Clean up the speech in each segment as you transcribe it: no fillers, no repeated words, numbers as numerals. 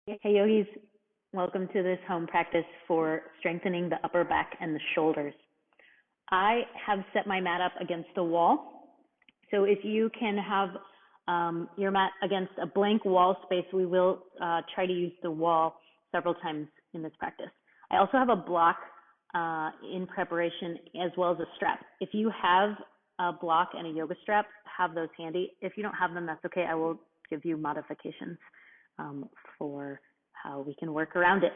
Hey yogis, welcome to this home practice for strengthening the upper back and the shoulders. I have set my mat up against the wall. So if you can have your mat against a blank wall space, we will try to use the wall several times in this practice. I also have a block in preparation as well as a strap. If you have a block and a yoga strap, have those handy. If you don't have them, that's okay. I will give you modifications for how we can work around it.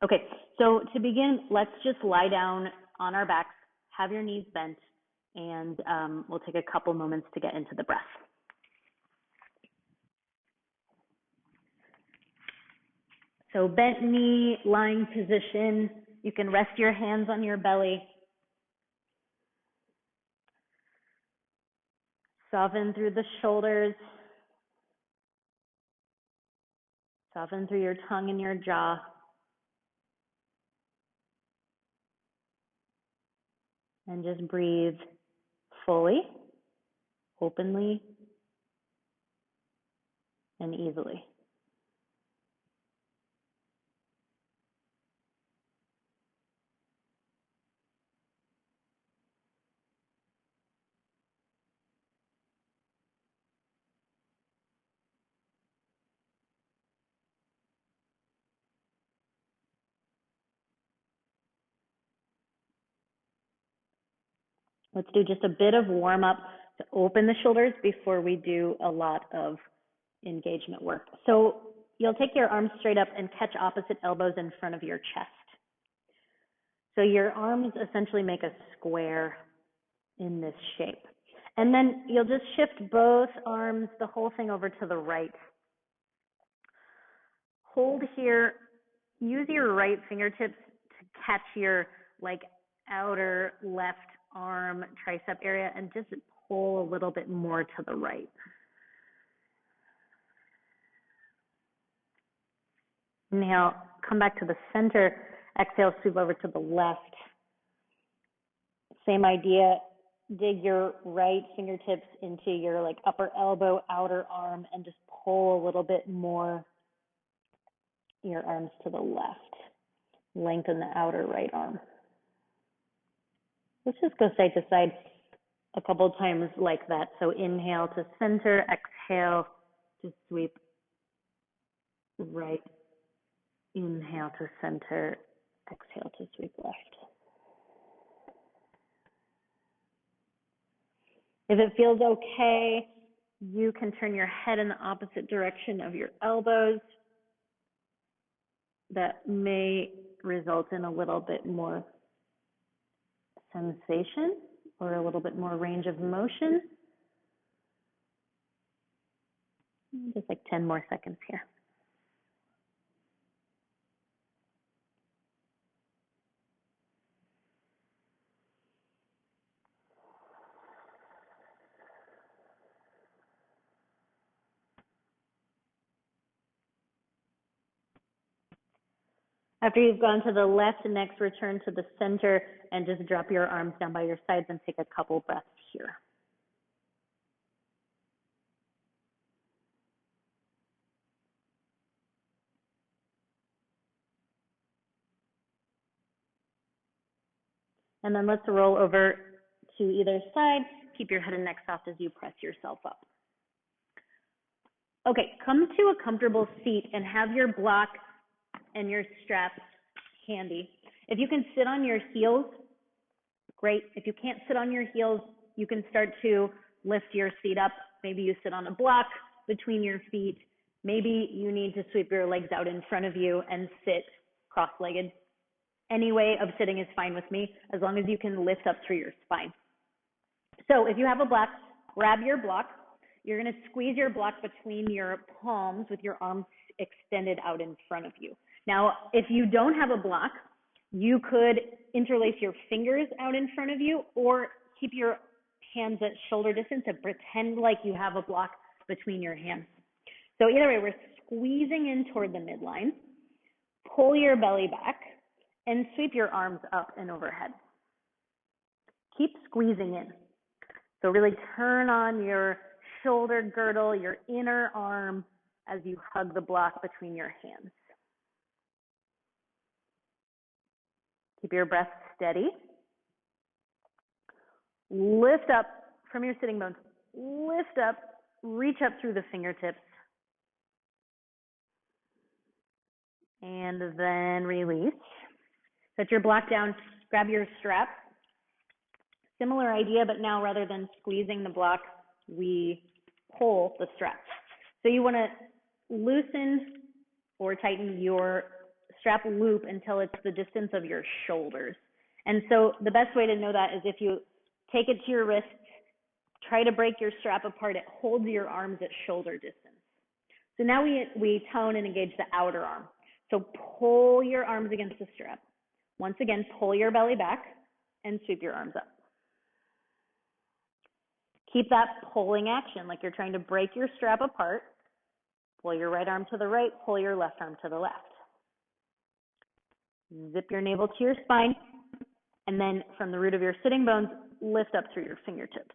Okay, so to begin, let's just lie down on our backs, have your knees bent, and we'll take a couple moments to get into the breath. So bent knee, lying position. You can rest your hands on your belly. Soften through the shoulders. Soften through your tongue and your jaw. And just breathe fully, openly, and easily. Let's do just a bit of warm up to open the shoulders before we do a lot of engagement work. So you'll take your arms straight up and catch opposite elbows in front of your chest. So your arms essentially make a square in this shape. And then you'll just shift both arms, the whole thing over to the right. Hold here. Use your right fingertips to catch your outer left arm tricep area and just pull a little bit more to the right. Inhale, come back to the center. Exhale, sweep over to the left. Same idea. Dig your right fingertips into your upper elbow, outer arm, and just pull a little bit more your arms to the left. Lengthen the outer right arm. Let's just go side to side a couple times like that. So inhale to center, exhale to sweep right. Inhale to center, exhale to sweep left. If it feels okay, you can turn your head in the opposite direction of your elbows. That may result in a little bit more sensation or a little bit more range of motion. Just 10 more seconds here. After you've gone to the left, next return to the center and just drop your arms down by your sides and take a couple breaths here. And then let's roll over to either side. Keep your head and neck soft as you press yourself up. Okay, come to a comfortable seat and have your block and your straps handy. If you can sit on your heels, great. If you can't sit on your heels, you can start to lift your feet up. Maybe you sit on a block between your feet. Maybe you need to sweep your legs out in front of you and sit cross-legged. Any way of sitting is fine with me, as long as you can lift up through your spine. So if you have a block, grab your block. You're going to squeeze your block between your palms with your arms extended out in front of you. Now, if you don't have a block, you could interlace your fingers out in front of you or keep your hands at shoulder distance and pretend like you have a block between your hands. So either way, we're squeezing in toward the midline. Pull your belly back and sweep your arms up and overhead. Keep squeezing in. So really turn on your shoulder girdle, your inner arm as you hug the block between your hands. Keep your breath steady. Lift up from your sitting bones. Lift up, reach up through the fingertips. And then release. Set your block down, grab your strap. Similar idea, but now rather than squeezing the block, we pull the strap. So you want to loosen or tighten your strap loop until it's the distance of your shoulders. And so the best way to know that is if you take it to your wrist, try to break your strap apart, it holds your arms at shoulder distance. So now we tone and engage the outer arm. So pull your arms against the strap. Once again, pull your belly back and sweep your arms up. Keep that pulling action like you're trying to break your strap apart. Pull your right arm to the right, pull your left arm to the left. Zip your navel to your spine, and then from the root of your sitting bones, lift up through your fingertips.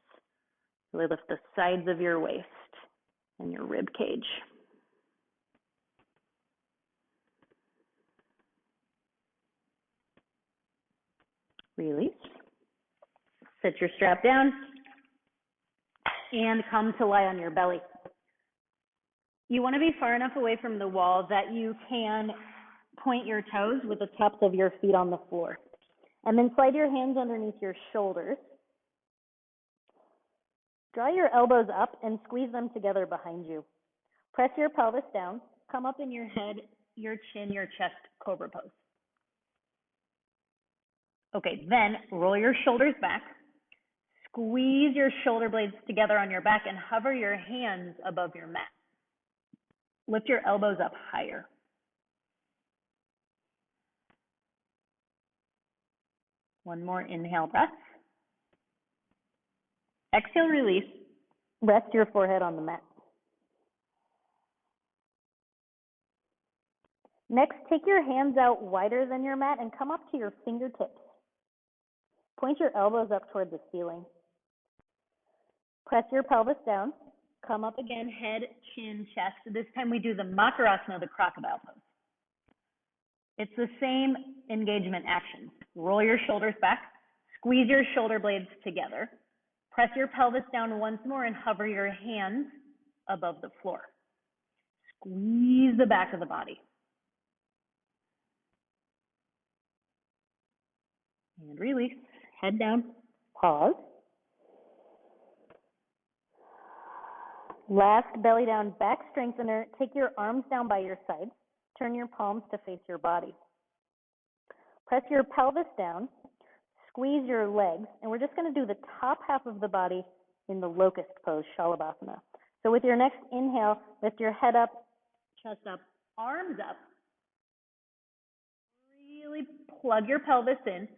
Really lift the sides of your waist and your rib cage. Release. Set your strap down and come to lie on your belly. You want to be far enough away from the wall that you can point your toes with the tops of your feet on the floor. And then slide your hands underneath your shoulders. Draw your elbows up and squeeze them together behind you. Press your pelvis down. Come up in your head, your chin, your chest, cobra pose. Okay, then roll your shoulders back. Squeeze your shoulder blades together on your back and hover your hands above your mat. Lift your elbows up higher. One more inhale breath. Exhale, release. Rest your forehead on the mat. Next, take your hands out wider than your mat and come up to your fingertips. Point your elbows up toward the ceiling. Press your pelvis down. Come up again, head, chin, chest. This time we do the Makarasana, the crocodile pose. It's the same engagement action. Roll your shoulders back, squeeze your shoulder blades together, press your pelvis down once more and hover your hands above the floor. Squeeze the back of the body. And release, head down, pause. Last belly down back strengthener. Take your arms down by your sides. Turn your palms to face your body. Press your pelvis down, squeeze your legs, and we're just going to do the top half of the body in the locust pose, Shalabhasana. So with your next inhale, lift your head up, chest up, arms up. Really plug your pelvis in.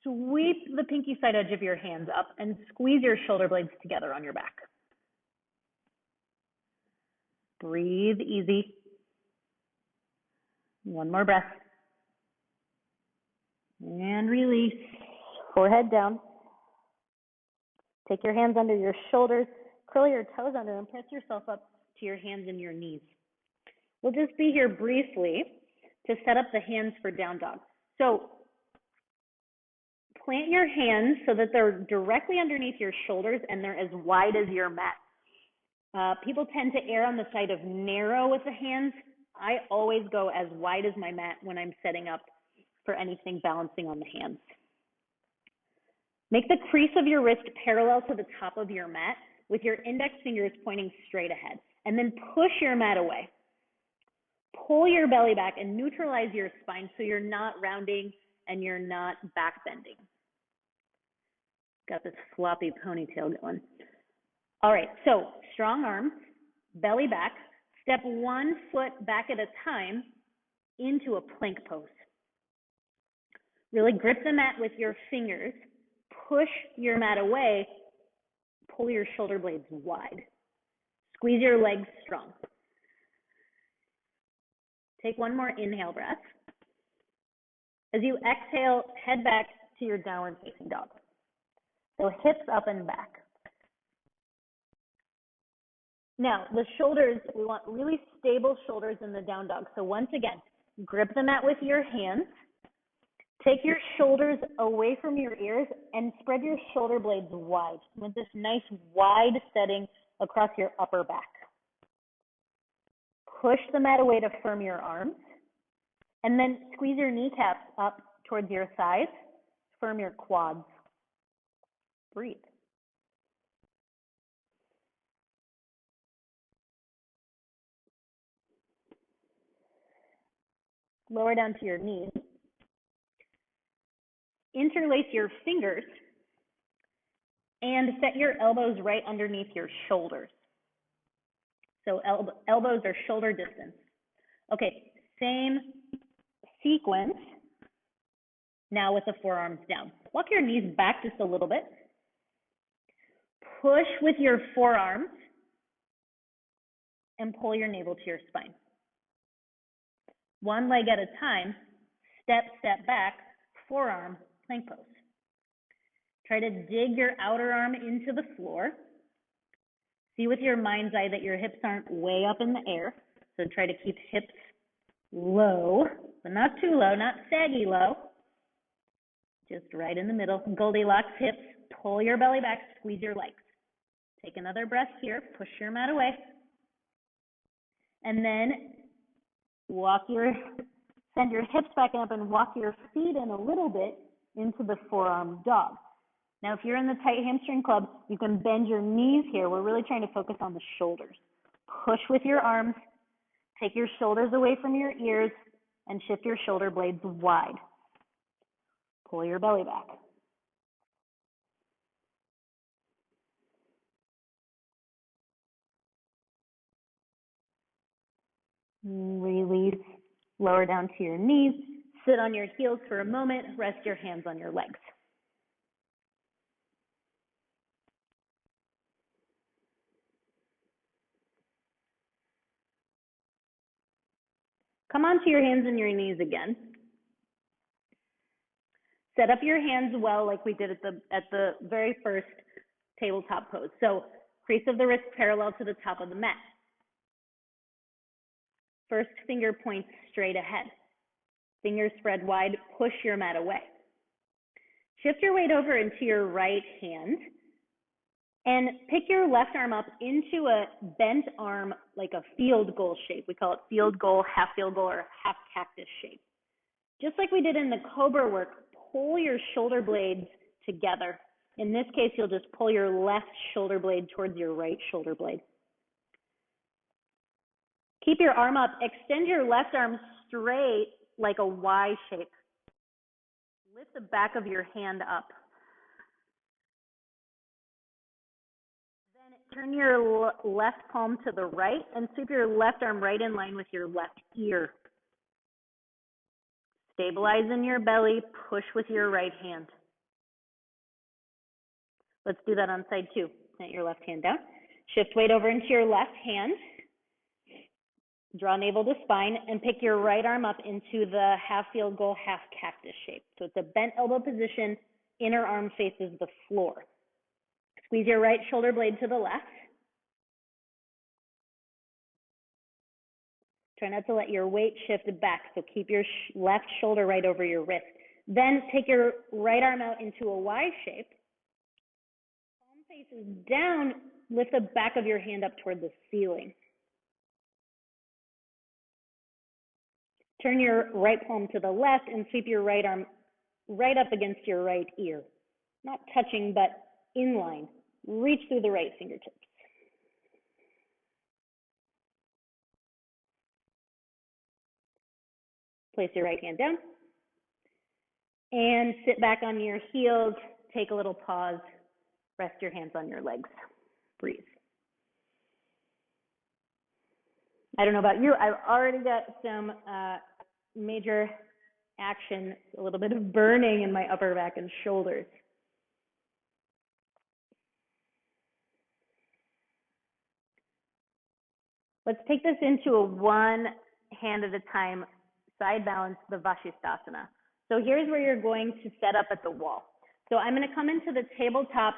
Sweep the pinky side edge of your hands up and squeeze your shoulder blades together on your back. Breathe easy. One more breath. And release. Forehead down. Take your hands under your shoulders. Curl your toes under and press yourself up to your hands and your knees. We'll just be here briefly to set up the hands for down dog. So plant your hands so that they're directly underneath your shoulders and they're as wide as your mat. People tend to err on the side of narrow with the hands. I always go as wide as my mat when I'm setting up for anything balancing on the hands. Make the crease of your wrist parallel to the top of your mat with your index fingers pointing straight ahead. And then push your mat away. Pull your belly back and neutralize your spine so you're not rounding and you're not back bending. Got this floppy ponytail going. All right, so strong arms, belly back, step one foot back at a time into a plank pose. Really grip the mat with your fingers, push your mat away, pull your shoulder blades wide. Squeeze your legs strong. Take one more inhale breath. As you exhale, head back to your downward facing dog. So hips up and back. Now, the shoulders, we want really stable shoulders in the down dog. So once again, grip the mat with your hands, Take your shoulders away from your ears and spread your shoulder blades wide with this nice wide setting across your upper back. Push the mat away to firm your arms, and then squeeze your kneecaps up towards your thighs, firm your quads. Breathe. Lower down to your knees. Interlace your fingers and set your elbows right underneath your shoulders. So elbows are shoulder distance. Okay, same sequence, now with the forearms down. Walk your knees back just a little bit. Push with your forearms and pull your navel to your spine. One leg at a time, step back, forearm, plank pose. Try to dig your outer arm into the floor. See with your mind's eye that your hips aren't way up in the air. So try to keep hips low, but not too low, not saggy low. Just right in the middle. Goldilocks hips, pull your belly back, squeeze your legs. Take another breath here, push your mat away. And then send your hips back up and walk your feet in a little bit into the forearm dog. Now, if you're in the tight hamstring club, you can bend your knees here. We're really trying to focus on the shoulders. Push with your arms, take your shoulders away from your ears, and shift your shoulder blades wide. Pull your belly back. Release, lower down to your knees. Sit on your heels for a moment. Rest your hands on your legs. Come onto your hands and your knees again. Set up your hands well like we did at the very first tabletop pose. So crease of the wrist parallel to the top of the mat. First finger points straight ahead. Fingers spread wide, push your mat away. Shift your weight over into your right hand and pick your left arm up into a bent arm like a field goal shape. We call it field goal, half field goal, or half cactus shape. Just like we did in the cobra work, pull your shoulder blades together. In this case, you'll just pull your left shoulder blade towards your right shoulder blade. Keep your arm up. Extend your left arm straight like a Y shape. Lift the back of your hand up. Then turn your left palm to the right and sweep your left arm right in line with your left ear. Stabilize in your belly. Push with your right hand. Let's do that on side two. Plant your left hand down. Shift weight over into your left hand. Draw navel to spine and pick your right arm up into the half field goal, half cactus shape. So it's a bent elbow position, inner arm faces the floor. Squeeze your right shoulder blade to the left. Try not to let your weight shift back, so keep your left shoulder right over your wrist. Then take your right arm out into a Y shape. Palm faces down, lift the back of your hand up toward the ceiling. Turn your right palm to the left and sweep your right arm right up against your right ear. Not touching, but in line. Reach through the right fingertips. Place your right hand down. And sit back on your heels. Take a little pause. Rest your hands on your legs. Breathe. I don't know about you, I've already got some major action, a little bit of burning in my upper back and shoulders. Let's take this into a one hand at a time, side balance, the Vashisthasana. So here's where you're going to set up at the wall. So I'm going to come into the tabletop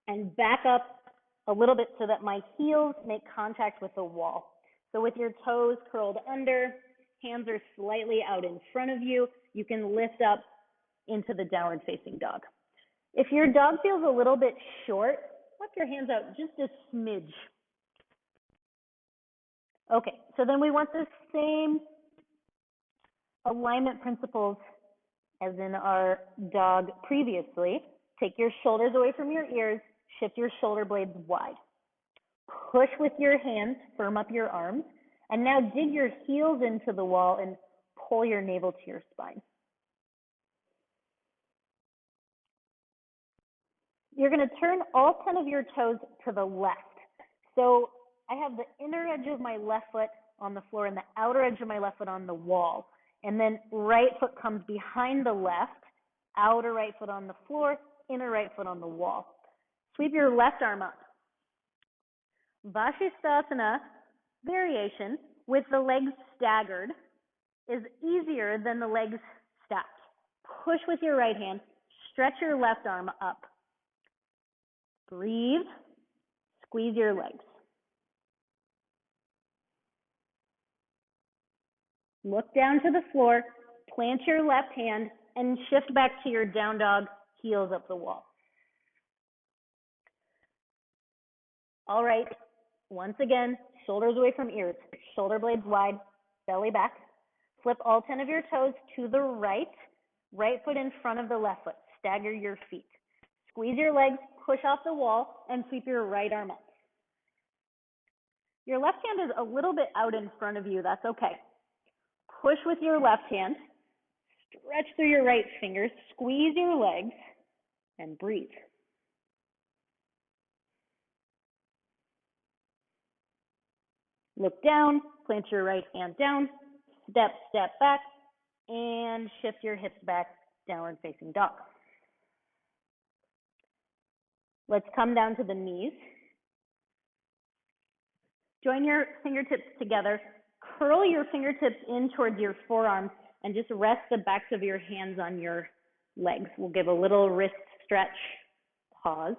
and back up a little bit so that my heels make contact with the wall. So with your toes curled under, Hands are slightly out in front of you. You can lift up into the downward facing dog. If your dog feels a little bit short, flip your hands out just a smidge. Okay, so then we want the same alignment principles as in our dog previously. Take your shoulders away from your ears, shift your shoulder blades wide. Push with your hands, firm up your arms, and now dig your heels into the wall and pull your navel to your spine. You're going to turn all 10 of your toes to the left. So I have the inner edge of my left foot on the floor and the outer edge of my left foot on the wall. And then right foot comes behind the left, outer right foot on the floor, inner right foot on the wall. Sweep your left arm up. Vashisthasana variation with the legs staggered is easier than the legs stacked. Push with your right hand, stretch your left arm up. Breathe, squeeze your legs. Look down to the floor, plant your left hand, and shift back to your down dog, heels up the wall. All right, once again, shoulders away from ears, shoulder blades wide, belly back. Flip all 10 of your toes to the right, right foot in front of the left foot. Stagger your feet. Squeeze your legs, push off the wall, and sweep your right arm up. Your left hand is a little bit out in front of you. That's okay. Push with your left hand, stretch through your right fingers, squeeze your legs, and breathe. Look down, plant your right hand down, step back, and shift your hips back, downward facing dog. Let's come down to the knees. Join your fingertips together. Curl your fingertips in towards your forearms and just rest the backs of your hands on your legs. We'll give a little wrist stretch. Pause.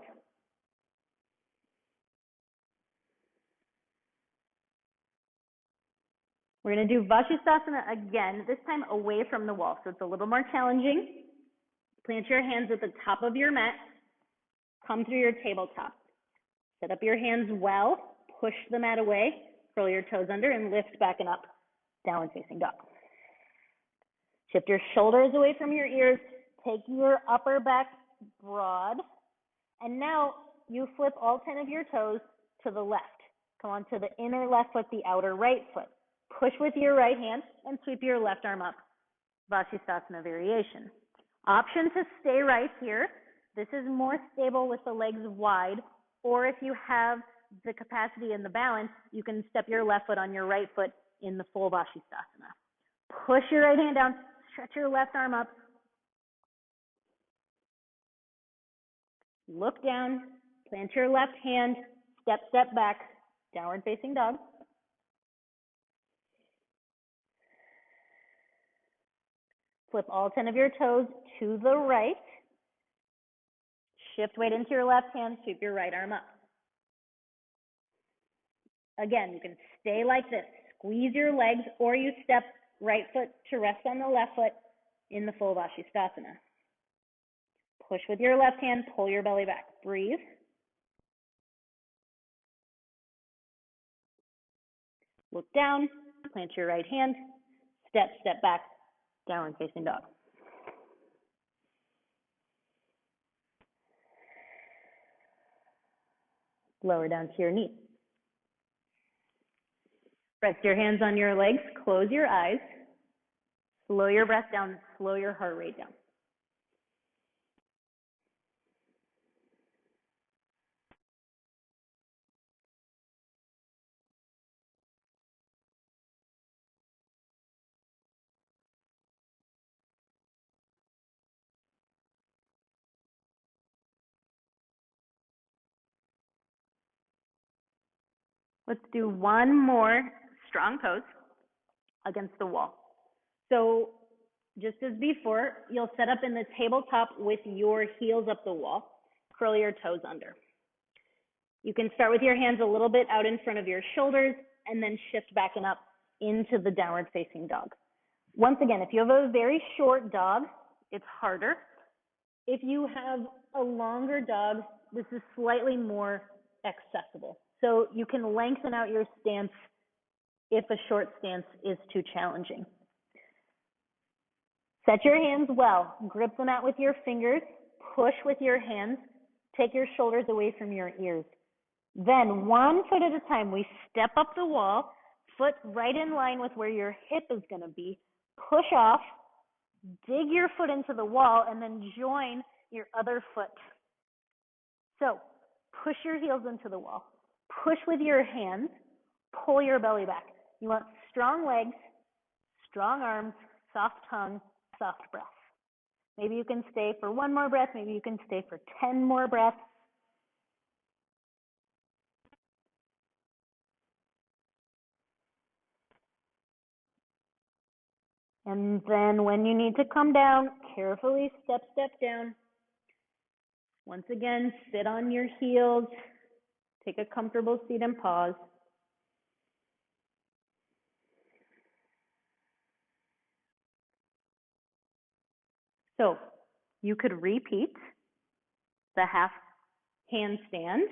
We're going to do Vashisthasana again, this time away from the wall, so it's a little more challenging. Plant your hands at the top of your mat. Come through your tabletop. Set up your hands well. Push the mat away. Curl your toes under and lift back and up. Downward facing dog. Shift your shoulders away from your ears. Take your upper back broad. And now you flip all 10 of your toes to the left. Come on to the inner left foot, the outer right foot. Push with your right hand and sweep your left arm up. Vashisthasana variation. Option to stay right here. This is more stable with the legs wide, or if you have the capacity and the balance, you can step your left foot on your right foot in the full Vashisthasana. Push your right hand down, stretch your left arm up. Look down, plant your left hand, step back, downward facing dog. Flip all 10 of your toes to the right. Shift weight into your left hand, sweep your right arm up. Again, you can stay like this. Squeeze your legs, or you step right foot to rest on the left foot in the full Vashisthasana. Push with your left hand, pull your belly back. Breathe. Look down, plant your right hand, step back, downward facing dog. Lower down to your knees. Rest your hands on your legs, close your eyes, slow your breath down, slow your heart rate down. Let's do one more strong pose against the wall. So just as before, you'll set up in the tabletop with your heels up the wall. Curl your toes under. You can start with your hands a little bit out in front of your shoulders and then shift back and up into the downward facing dog. Once again, if you have a very short dog, it's harder. If you have a longer dog, this is slightly more accessible. So you can lengthen out your stance if a short stance is too challenging. Set your hands well. Grip them out with your fingers. Push with your hands. Take your shoulders away from your ears. Then 1 foot at a time, we step up the wall, foot right in line with where your hip is going to be. Push off, dig your foot into the wall, and then join your other foot. So push your heels into the wall. Push with your hands. Pull your belly back. You want strong legs, strong arms, soft tongue, soft breath. Maybe you can stay for 1 more breath. Maybe you can stay for 10 more breaths. And then when you need to come down, carefully step down. Once again, sit on your heels. Take a comfortable seat and pause. So you could repeat the half handstand,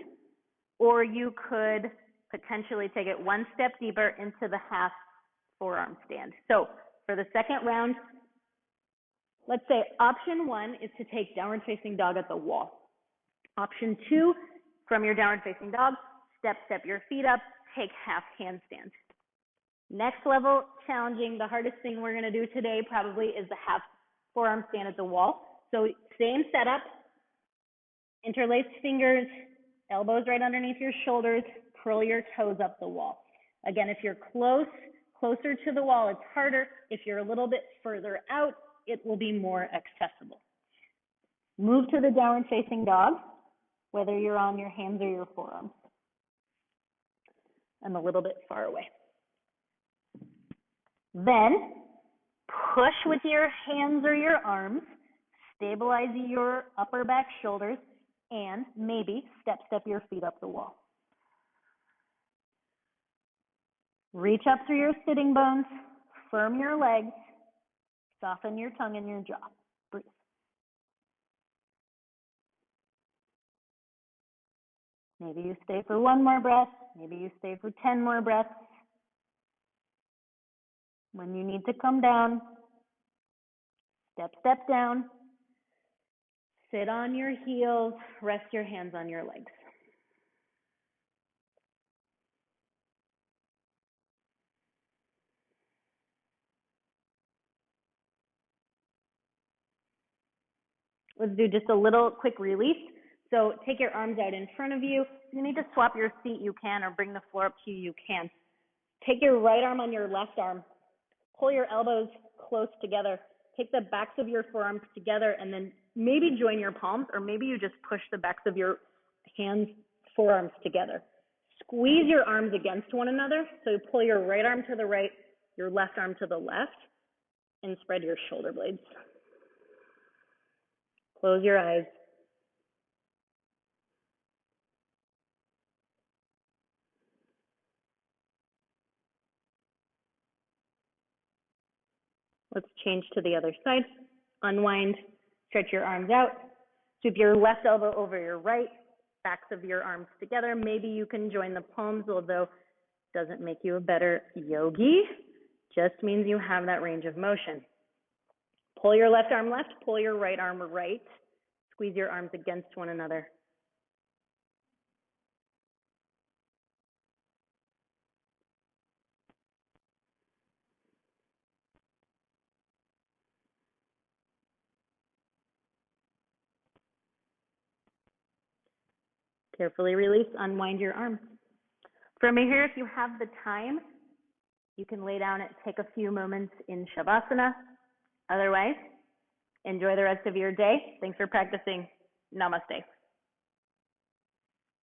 or you could potentially take it 1 step deeper into the half forearm stand. So for the second round, let's say option 1 is to take downward facing dog at the wall. Option 2, from your downward facing dog, step your feet up, take half handstand. Next level challenging, the hardest thing we're going to do today probably is the half forearm stand at the wall. So same setup, interlaced fingers, elbows right underneath your shoulders, curl your toes up the wall. Again, if you're closer to the wall, it's harder. If you're a little bit further out, it will be more accessible. Move to the downward facing dog, whether you're on your hands or your forearms. I'm a little bit far away. Then push with your hands or your arms, stabilize your upper back shoulders, and maybe step your feet up the wall. Reach up through your sitting bones, firm your legs, soften your tongue and your jaw. Breathe. Maybe you stay for 1 more breath. Maybe you stay for 10 more breaths. When you need to come down, step down, sit on your heels, rest your hands on your legs. Let's do just a little quick release. So take your arms out in front of you. If you need to swap your seat, you can, or bring the floor up to you, you can. Take your right arm on your left arm. Pull your elbows close together. Take the backs of your forearms together and then maybe join your palms, or maybe you just push the backs of your hands, forearms together. Squeeze your arms against one another. So pull your right arm to the right, your left arm to the left, and spread your shoulder blades. Close your eyes. Let's change to the other side. Unwind, stretch your arms out. Sweep your left elbow over your right, backs of your arms together. Maybe you can join the palms, although it doesn't make you a better yogi, just means you have that range of motion. Pull your left arm left, pull your right arm right. Squeeze your arms against one another. Carefully release, unwind your arms. From here, if you have the time, you can lay down and take a few moments in Shavasana. Otherwise, enjoy the rest of your day. Thanks for practicing. Namaste.